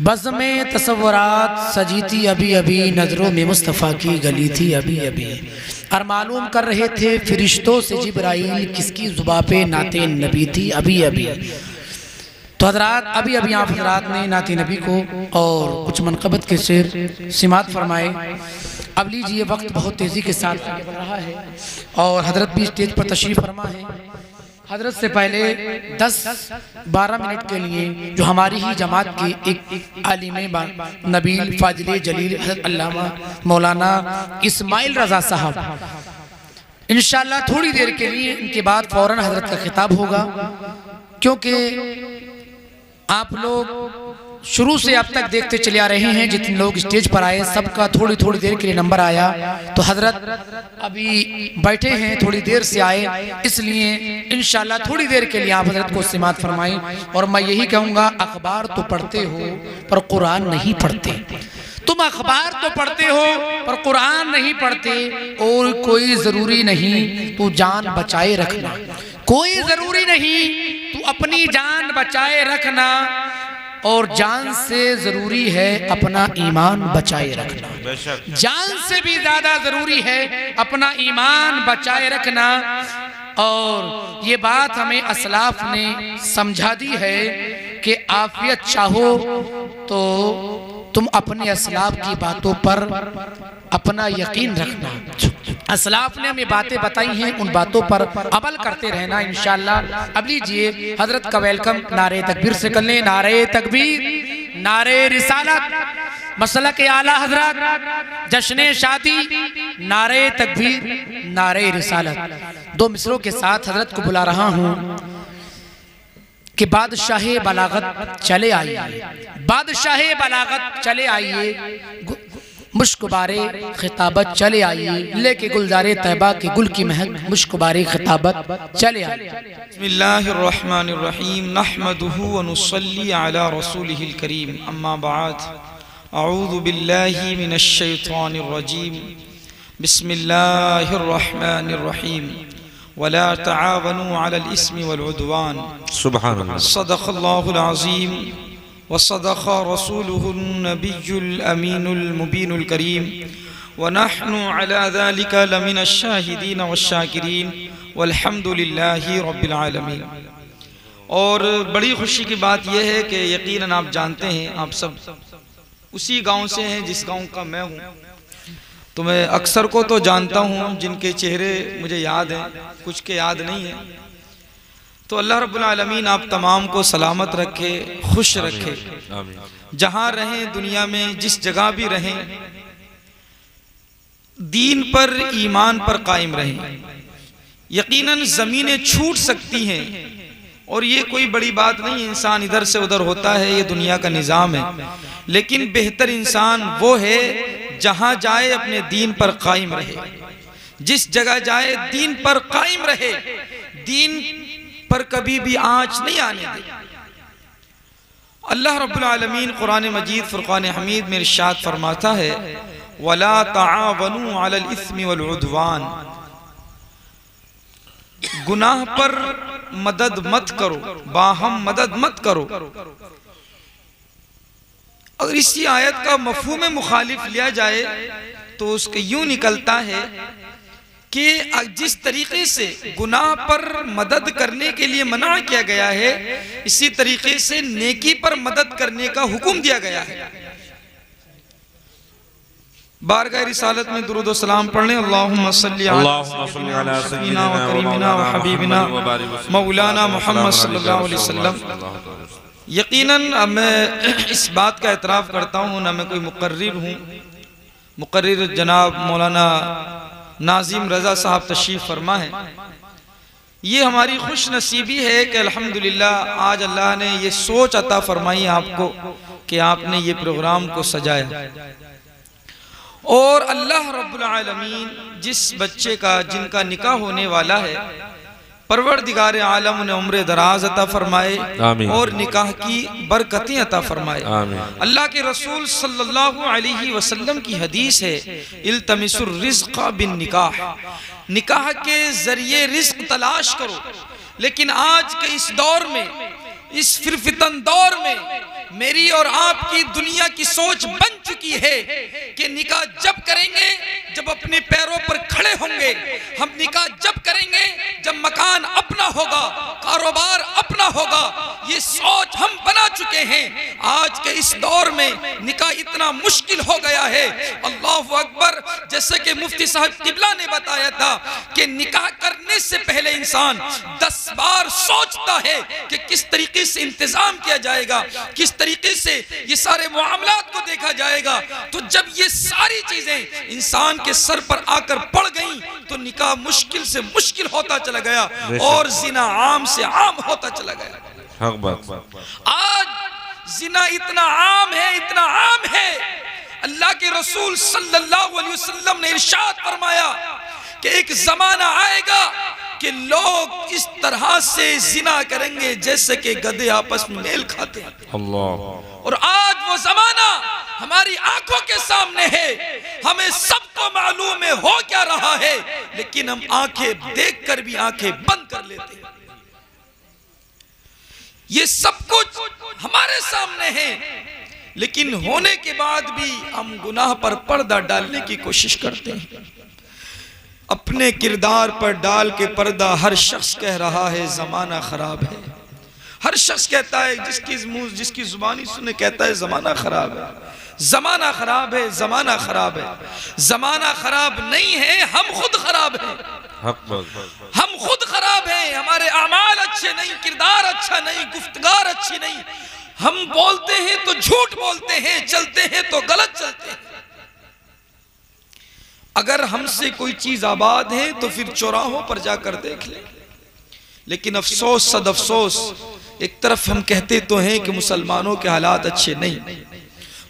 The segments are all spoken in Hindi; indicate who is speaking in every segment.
Speaker 1: बज़्म में तसव्वुरात सजी थी अभी अभी, नज़रों में मुस्तफ़ा की गली थी अभी अभी। और मालूम कर रहे थे फरिश्तों से जिब्राइल किसकी ज़ुबां पे नाते नबी थी अभी अभी। तो हज़रात अभी अभी आप हज़रात ने नाते नबी को और कुछ मनक़बत के शेर सिमात फरमाए। अब लीजिए, वक्त बहुत तेज़ी के साथ आगे बढ़ रहा है और हज़रत भी स्टेज पर तशरीफ़ फरमा है। हज़रत से पहले 10-12 मिनट के लिए जो हमारी ही जमात के एक आलिम नबील फाजिल जलील हज़रत अल्लामा मौलाना इस्माइल रज़ा साहब, इंशाअल्लाह थोड़ी देर के लिए इनके बाद फ़ौरन हज़रत का खिताब होगा। क्योंकि आप लोग शुरू से अब तक देखते चले आ रहे हैं, जितने लोग स्टेज पर आए सबका थोड़ी थोड़ी देर के लिए नंबर आया। तो हजरत अभी बैठे हैं, थोड़ी देर से आए, इसलिए इंशाअल्लाह थोड़ी देर के लिए आप हजरत को सिमात फरमाएं। और मैं यही कहूँगा, अखबार तो पढ़ते हो पर कुरान नहीं पढ़ते। तुम अखबार तो पढ़ते हो पर कुरान नहीं पढ़ते। और कोई ज़रूरी नहीं तू जान बचाए रखना, कोई ज़रूरी नहीं तू अपनी जान बचाए रखना, और जान से जरूरी है अपना ईमान बचाए रखना। जान से भी ज्यादा जरूरी है अपना ईमान बचाए रखना। और ये बात हमें असलाफ ने समझा दी है कि आफियत चाहो तो तुम अपने असलाफ की बातों पर अपना यकीन रखना। असलाफ ने हमें बातें बताई हैं, उन बातों पर अमल करते रहना इंशाअल्लाह। अब लीजिए, हजरत का वेलकम नारे तकबीर से कर लें। नारे तकबीर, नारे रिसालत, मसला के आला हजरत, जश्न शादी, नारे तकबीर, नारे रिसालत। दो मिसरों के साथ हजरत को बुला रहा हूँ कि बादशाहे बलागत चले आइए, बादशाहे बलागत चले आइए, मुश्कबारे खिताबत चले आइए, लेके गुलजारे तैबा के गुल की महक मुश्कबारे खिताबत चले आइए।
Speaker 2: बिस्मिल्लाहिर्रहमानिर्रहीम, नहमदुहु व नुसल्ली अला रसूलिहिल करीम, अम्मा बाद, अऊज़ु बिल्लाहि मिनश शैतानिर रजीम, बिस्मिल्लाहिर्रहमानिर्रहीम, वला तआवनु अलल इस्मि वल उद्वान, सुब्हानल्लाह, सदक़ल्लाहुल अज़ीम व सदक़ रसूलुहुन नबियुल अमीनुल मुबीनुल करीम, व नहनु अला ज़ालिका लमिनश शाहिदीन वश्शाकिरीन वल्हम्दुलिल्लाहि रब्बिल आलमीन। और बड़ी खुशी की बात यह है कि यकीनन आप जानते हैं, आप सब उसी गांव से हैं जिस गांव का मैं हूँ। तो मैं अक्सर को तो जानता हूँ, जिनके चेहरे मुझे याद हैं, कुछ के याद नहीं है। तो अल्लाह रब्बुल आलमीन आप तमाम को सलामत रखे, खुश रखे, जहाँ रहें दुनिया में, जिस जगह भी रहें, दीन पर ईमान पर कायम रहें। यकीनन ज़मीनें छूट सकती हैं और ये कोई बड़ी बात नहीं, इंसान इधर से उधर होता है, ये दुनिया का निज़ाम है। लेकिन बेहतर इंसान वो है जहाँ जाए अपने दीन पर कायम रहे, जिस जगह जाए दीन पर कायम रहे, दीन पर कभी भी आँच नहीं आने दे। अल्लाह रब्बुल आलमीन कुरान मजीद फुरकान हमीद में इरशाद फरमाता है, वला तआवनु अलल इस्मि वल उद्वान, गुनाह पर मदद मत करो, बाहम मदद मत करो। अगर इसी आयत का मफहूम मुखालिफ लिया जाए तो उसके यूं निकलता है कि जिस तरीके से गुनाह पर मदद करने के लिए मना किया गया है, इसी तरीके से नेकी पर मदद करने का हुक्म दिया गया है। बारगाह रिसालत में दुरूद व सलाम पढ़ लें। अल्लाहुम्मा सल्ली अला सय्यिदिना व करीमिना व हबीबिना मौलाना मुहम्मद सल्लल्लाहु अलैहि वसल्लम। यकीनन अब मैं इस बात का एतराफ़ करता हूँ, ना मैं कोई मुकर्रिर हूँ। मुकर्रिर जनाब मौलाना नाज़िम रज़ा साहब तशरीफ़ फरमा है। ये हमारी खुश नसीबी है कि अल्हम्दुलिल्लाह आज अल्लाह ने ये सोच अता फरमाई आपको कि आपने ये प्रोग्राम को सजाया। और अल्लाह रब्बुल आलमीन जिस बच्चे का, जिनका निकाह होने वाला है, परवरदिगार आलम ने उम्र दराज अता फरमाए और निकाह की बरकतें अता फरमाए। अल्लाह के रसूल सल्लल्लाहु अलैहि वसल्लम की हदीस है, इल्तमिसुर रिज़्क़ बिन निकाह, निकाह के जरिए रिज़्क़ तलाश करो। लेकिन आज के इस दौर में, इस फिरफितन दौर में मेरी और आपकी दुनिया की सोच बन चुकी है कि निकाह जब करेंगे जब अपने पैरों पर खड़े होंगे, हम निकाह जब करेंगे जब मकान अपना होगा, कारोबार अपना होगा। ये सोच हम बना चुके हैं। आज के इस दौर में निकाह इतना मुश्किल हो गया है। अल्लाहु अकबर। जैसे कि मुफ्ती साहब किबला ने बताया था कि निकाह करने से पहले इंसान 10 बार सोचता है कि किस तरीके से इंतजाम किया जाएगा, किस तरीके से ये सारे मामलात को देखा जाएगा। तो जब ये सारी चीजें इंसान के सर पर आकर पड़ गईं तो निकाह मुश्किल से मुश्किल होता चला गया और जिना आम से आम होता चला गया। आज जिना इतना आम है, इतना आम है। अल्लाह के रसूल सल्लल्लाहु अलैहि वसल्लम ने इरशाद फरमाया कि एक जमाना आएगा कि लोग इस तरह से जिना करेंगे जैसे कि गधे आपस में मेल खाते हैं। अल्लाह। और आज वो जमाना हमारी आंखों के सामने है। हमें सबको मालूम है हो क्या रहा है, लेकिन हम आंखें देखकर भी आंखें बंद कर लेते हैं। ये सब कुछ हमारे सामने है, लेकिन होने के बाद भी हम गुनाह पर पर्दा डालने की कोशिश करते हैं। अपने किरदार पर डाल के पर्दा हर शख्स कह रहा है जमाना खराब है। हर शख्स कहता है, जिसकी जुबानी सुने कहता है जमाना खराब है, जमाना खराब है, जमाना खराब है। जमाना खराब नहीं है, हम खुद खराब हैं। हम खुद खराब हैं। हमारे अमाल अच्छे नहीं, किरदार अच्छा नहीं, गुफ्तगार अच्छी नहीं। हम बोलते हैं तो झूठ बोलते हैं, चलते हैं तो गलत चलते हैं। अगर हमसे कोई चीज आबाद है तो फिर चौराहों पर जाकर देख ले। लेकिन अफसोस सद अफसोस, एक तरफ हम कहते तो हैं कि मुसलमानों के हालात अच्छे नहीं,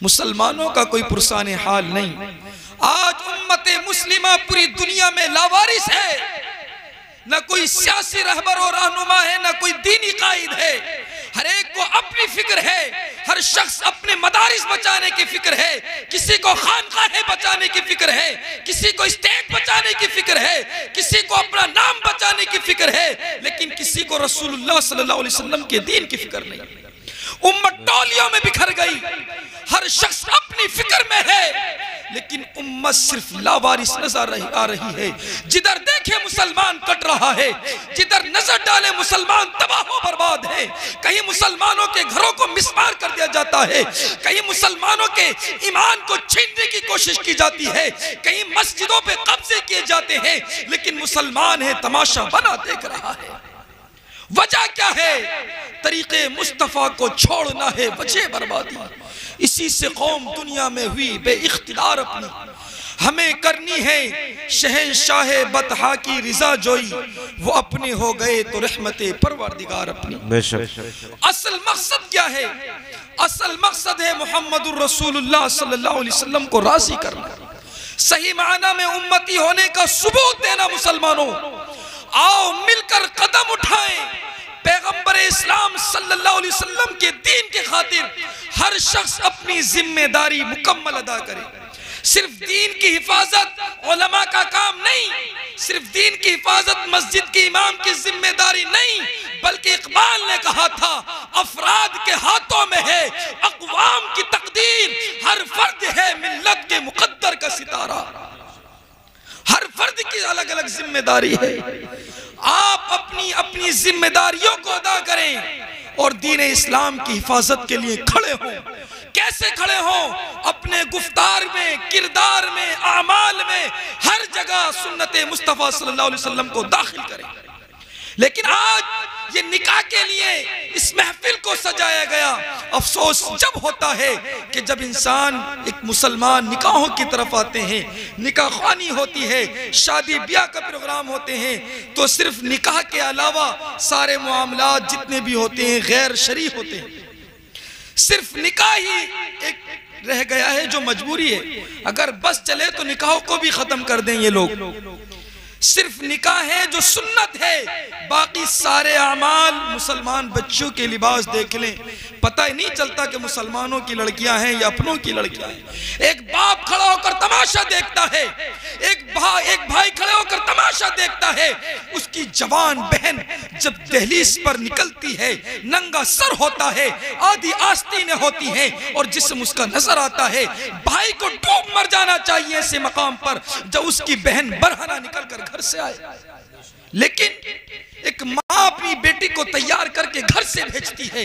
Speaker 2: मुसलमानों का कोई पुरसाने हाल नहीं। आज उम्मत मुस्लिमा पूरी दुनिया में लावारिस है। न कोई सियासी रहबर और रहनुमा है, न कोई दीनी कायद है। हर एक को अपनी फिक्र है। हर शख्स अपने मदारिस बचाने की फिक्र है, किसी को खानकाहें बचाने की फिक्र है, किसी को स्टेट बचाने की फिक्र है, किसी को अपना नाम बचाने की फिक्र है, लेकिन किसी को रसूलुल्लाह सल्लल्लाहु अलैहि वसल्लम के दीन की फिक्र नहीं। उम्मत टोलियों में बिखर गई। हर शख्स अपनी फिक्र में है, लेकिन उम्मत सिर्फ लावारिस नजर आ रही है। जिधर देखे मुसलमान कट रहा है, जिधर नजर डाले मुसलमान तबाह बर्बाद है। कहीं मुसलमानों के घरों को मिसमार कर दिया जाता है, कहीं मुसलमानों के ईमान को छीनने की कोशिश की जाती है, कहीं मस्जिदों पे कब्जे किए जाते हैं, लेकिन मुसलमान है तमाशा बना देख रहा है। वजह क्या है? तरीके मुस्तफा को छोड़ना है वजह बर्बादी। इसी से कौम दुनिया में हुई बेइख्तियार अपनी। हमें करनी है शहंशाह बतहा की रिजा जोई, वो अपने हो गए तो रहमते परवरदिगार अपनी। असल मकसद क्या है? असल मकसद है मुहम्मदुर रसूलुल्लाह सल्लल्लाहु अलैहि वसल्लम को राजी करना, सही माना में उम्मती होने का सबूत देना। मुसलमानों आओ मिलकर कदम उठाएं, पैगंबर इस्लाम सल्लल्लाहु अलैहि वसल्लम के दीन के खातिर हर शख्स अपनी जिम्मेदारी मुकम्मल अदा करे। सिर्फ दीन की हिफाजत उलमा का काम नहीं, सिर्फ दीन की हिफाजत मस्जिद के इमाम की जिम्मेदारी नहीं, बल्कि इकबाल ने कहा था अफराद के हाथों में है अक़वाम की तकदीर, हर फर्द है मिल्लत के मुक़द्दर का सितारा। हर फर्द की अलग अलग जिम्मेदारी है। आप अपनी अपनी जिम्मेदारियों को अदा करें और दीन इस्लाम की हिफाजत के लिए खड़े हों। कैसे खड़े हों? अपने गुफ्तार में, किरदार में, आमाल में, हर जगह सुन्नत मुस्तफ़ा सल्लल्लाहु अलैहि वसल्लम को दाखिल करें। लेकिन आज ये निकाह के लिए इस महफिल को सजाया गया। अफसोस जब होता है कि जब इंसान एक मुसलमान निकाहों की तरफ आते हैं, निकाह ख़्वानी होती है, शादी ब्याह का प्रोग्राम होते हैं, तो सिर्फ निकाह के अलावा सारे मामलात जितने भी होते हैं गैर शरई होते हैं। सिर्फ निकाह ही एक रह गया है जो मजबूरी है। अगर बस चले तो निकाहों को भी खत्म कर दें ये लोग। सिर्फ निकाह है जो सुन्नत है, बाकी सारे अमाल मुसलमान बच्चों के लिबास देख लें, पता ही नहीं चलता कि मुसलमानों की लड़कियां हैं या अपनों की लड़कियां हैं। एक बाप खड़ा होकर तमाशा देखता है, एक भाई खड़े होकर तमाशा देखता है, उसकी जवान बहन जब दहलीज पर निकलती है, नंगा सर होता है, आधी आस्तीनें होती हैं और जिस्म उसका नजर आता है। भाई को डूब मर जाना चाहिए ऐसे मकाम पर जब उसकी बहन बरहना निकल कर घर से आए। लेकिन एक माँ अपनी बेटी को तैयार करके घर से भेजती है,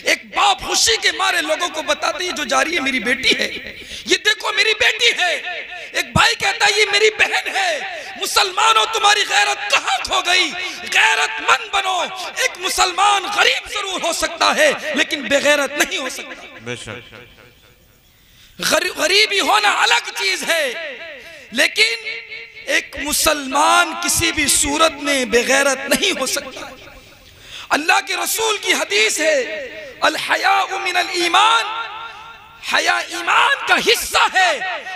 Speaker 2: एक बाप खुशी के मारे लोगों को बताती है जो जा रही है मेरी बेटी है, ये देखो मेरी बेटी है। एक भाई कहता है ये मेरी बहन है। मुसलमानों तुम्हारी गैरत कहाँ खो गई? गैरतमंद बनो। एक मुसलमान गरीब जरूर हो सकता है लेकिन बेगैरत नहीं हो सकता। गरीबी होना अलग चीज है, लेकिन एक मुसलमान किसी भी सूरत में बेगैरत नहीं हो सकता। अल्लाह के रसूल की हदीस है, अल हयाउ मिनल ईमान, हया ईमान का हिस्सा है।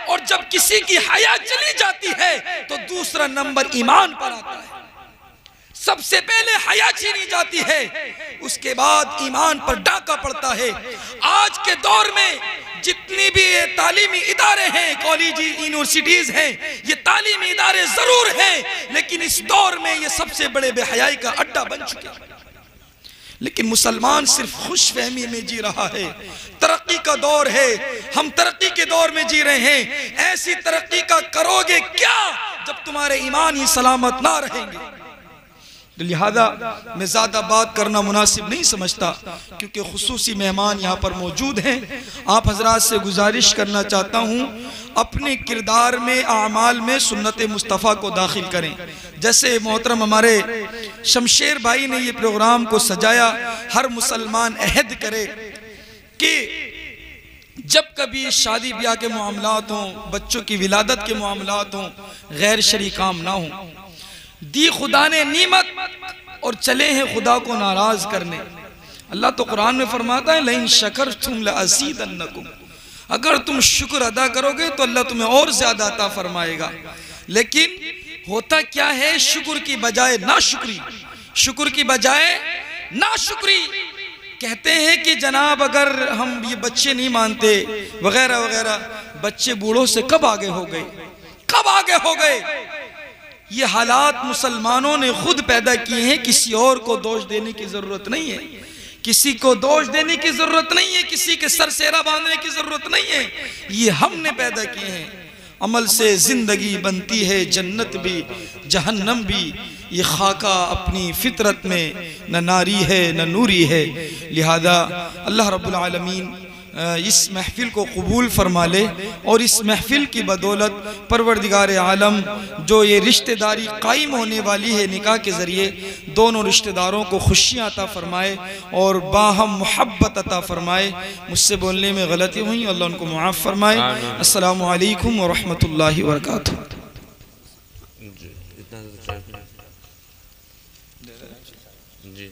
Speaker 2: और जब किसी की हया चली जाती है तो दूसरा नंबर ईमान पर आता है। सबसे पहले हया छीनी जाती है, उसके बाद ईमान पर डाका पड़ता है। आज के दौर में जितनी भी ये तालीमी इदारे हैं, कॉलेज यूनिवर्सिटीज हैं, ये तालीमी इदारे जरूर हैं, लेकिन इस दौर में ये सबसे बड़े बेहयाई का अड्डा बन चुके हैं। लेकिन मुसलमान सिर्फ खुश फहमी में जी रहा है। तरक्की का दौर है, हम तरक्की के दौर में जी रहे हैं। ऐसी तरक्की का करोगे क्या जब तुम्हारे ईमान ही सलामत ना रहेंगे? लिहाजा मैं ज़्यादा बात करना मुनासिब नहीं समझता, क्योंकि खुसूसी मेहमान यहाँ पर मौजूद हैं। आप हजरात से गुजारिश करना चाहता हूँ अपने किरदार में, आमाल में सुन्नत मुस्तफ़ा को दाखिल करें। जैसे मोहतरम हमारे शमशेर भाई ने ये प्रोग्राम को सजाया, हर मुसलमान अहद करे कि जब कभी शादी ब्याह के मामलात हों, बच्चों की विलादत के मामलात हों, गैर शरई काम ना हो। दी खुदा ने नीमत और चले हैं खुदा को नाराज करने। अल्लाह तो कुरान में फरमाता है, लइन शकरतुम लअज़ीदन्नकुम, अगर तुम शुक्र अदा करोगे तो अल्लाह तुम्हें और ज्यादा अता फरमाएगा। लेकिन होता क्या है, शुक्र की बजाय नाशुक्री, शुक्र की बजाय नाशुक्री। कहते हैं कि जनाब अगर हम ये बच्चे नहीं मानते वगैरह वगैरह, बच्चे बूढ़ों से कब आगे हो गए, कब आगे हो गए। ये हालात मुसलमानों ने खुद पैदा किए हैं, किसी और को दोष देने की जरूरत नहीं है, किसी को दोष देने की जरूरत नहीं है, किसी के सर सेरा बांधने की जरूरत नहीं है। ये हमने पैदा किए हैं। अमल से जिंदगी बनती है, जन्नत भी जहन्नम भी। ये खाका अपनी फितरत में न नारी है न नूरी है। लिहाजा अल्लाह रब्बुल आलमीन इस महफिल को कबूल फरमा ले और इस महफिल की बदौलत परवरदिगार आलम जो ये रिश्तेदारी कायम होने वाली है निकाह के ज़रिए, दोनों रिश्तेदारों को खुशियाँ अता फरमाए और बाहम मोहब्बत अता फरमाए। मुझसे बोलने में गलती हुई, अल्लाह उनको मुआफ़ फरमाए। अस्सलामु अलैकुम व रहमतुल्लाहि व बरकातुहू। जी